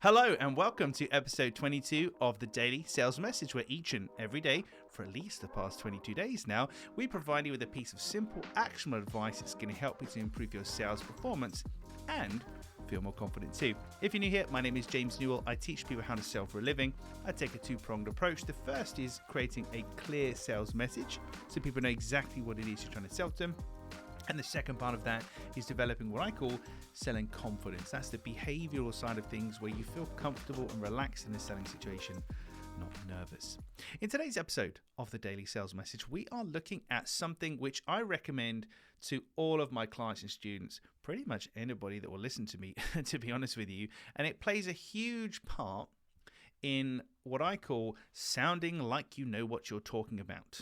Hello and welcome to episode 22 of the Daily Sales Message, where each and every day, for at least the past 22 days now, we provide you with a piece of simple, actionable advice that's going to help you to improve your sales performance and feel more confident too. If you're new here, my name is James Newell. I teach people how to sell for a living. I take a two-pronged approach. The first is creating a clear sales message so people know exactly what it is you're trying to sell to them. And the second part of that is developing what I call selling confidence. That's the behavioral side of things where you feel comfortable and relaxed in the selling situation, not nervous. In today's episode of the Daily Sales Message, we are looking at something which I recommend to all of my clients and students, pretty much anybody that will listen to me, to be honest with you. And it plays a huge part in what I call sounding like you know what you're talking about.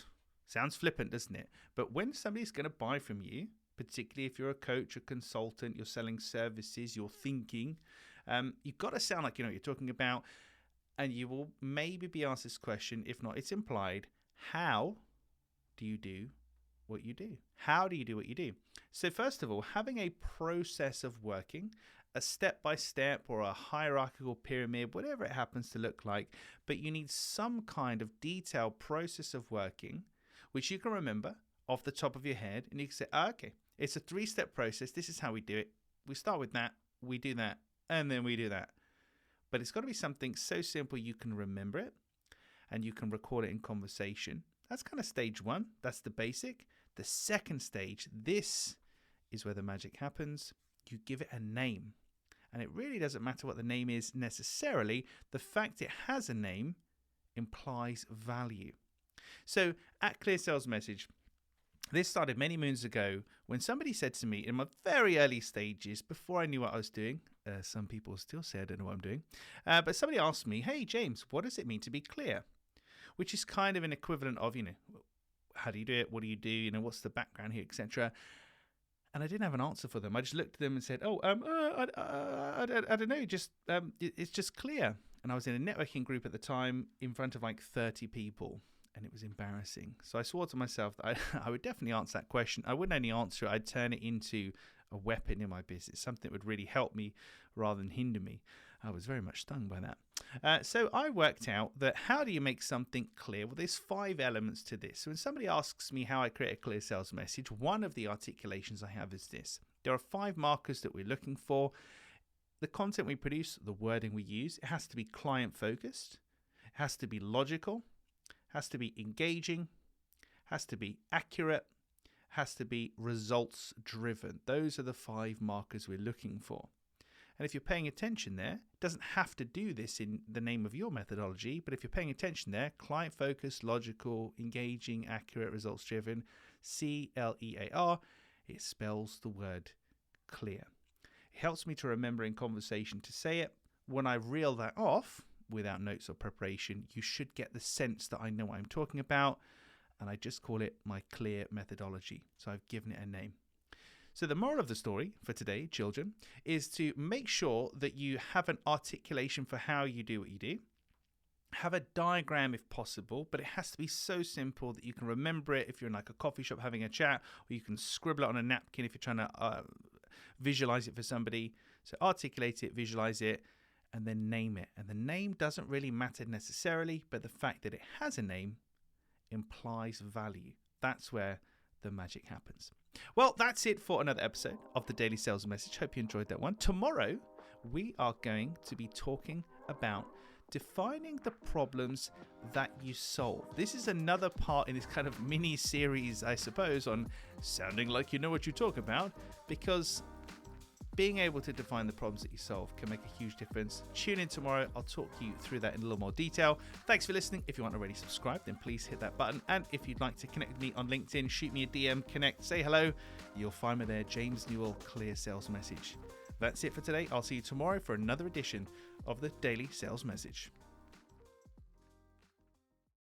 Sounds flippant, doesn't it? But when somebody's going to buy from you, particularly if you're a coach, a consultant, you're selling services, you're thinking, you've got to sound like you know what you're talking about. And you will maybe be asked this question, if not, it's implied, how do you do what you do? How do you do what you do? So first of all, having a process of working, a step-by-step or a hierarchical pyramid, whatever it happens to look like, but you need some kind of detailed process of working which you can remember off the top of your head, and you can say, okay, it's a 3-step process. This is how we do it. We start with that, we do that, and then we do that. But it's got to be something so simple you can remember it, and you can record it in conversation. That's kind of stage 1. That's the basic. The second stage, this is where the magic happens. You give it a name. And it really doesn't matter what the name is necessarily. The fact it has a name implies value. So at Clear Sales Message, this started many moons ago when somebody said to me in my very early stages, before I knew what I was doing, some people still say I don't know what I'm doing, but somebody asked me, hey James, what does it mean to be clear? Which is kind of an equivalent of, how do you do it? What do you do? What's the background here, etc. And I didn't have an answer for them. I just looked at them and said, I don't know, it's just clear. And I was in a networking group at the time in front of like 30 people. And it was embarrassing. So I swore to myself that I would definitely answer that question. I wouldn't only answer it, I'd turn it into a weapon in my business, something that would really help me rather than hinder me. I was very much stung by that. So I worked out that how do you make something clear? Well, there's 5 elements to this. So when somebody asks me how I create a clear sales message, one of the articulations I have is this. There are 5 markers that we're looking for. The content we produce, the wording we use, it has to be client focused. It has to be logical. Has to be engaging, has to be accurate, has to be results driven. Those are the 5 markers we're looking for. And if you're paying attention there, it doesn't have to do this in the name of your methodology, but if you're paying attention there, client focused, logical, engaging, accurate, results driven, CLEAR, it spells the word clear. It helps me to remember in conversation to say it. When I reel that off, without notes or preparation, you should get the sense that I know what I'm talking about, and I just call it my clear methodology. So I've given it a name. So the moral of the story for today, children, is to make sure that you have an articulation for how you do what you do. Have a diagram if possible, but it has to be so simple that you can remember it if you're in like a coffee shop having a chat, or you can scribble it on a napkin if you're trying to visualize it for somebody. So articulate it, visualize it, and then name it. And the name doesn't really matter necessarily, but the fact that it has a name implies value. That's where the magic happens. Well, that's it for another episode of the Daily Sales Message. Hope you enjoyed that one. Tomorrow, we are going to be talking about defining the problems that you solve. This is another part in this kind of mini series, I suppose, on sounding like you know what you talk about, because being able to define the problems that you solve can make a huge difference. Tune in tomorrow. I'll talk you through that in a little more detail. Thanks for listening. If you aren't already subscribed, then please hit that button. And if you'd like to connect with me on LinkedIn, shoot me a DM, connect, say hello. You'll find me there, James Newell, Clear Sales Message. That's it for today. I'll see you tomorrow for another edition of the Daily Sales Message.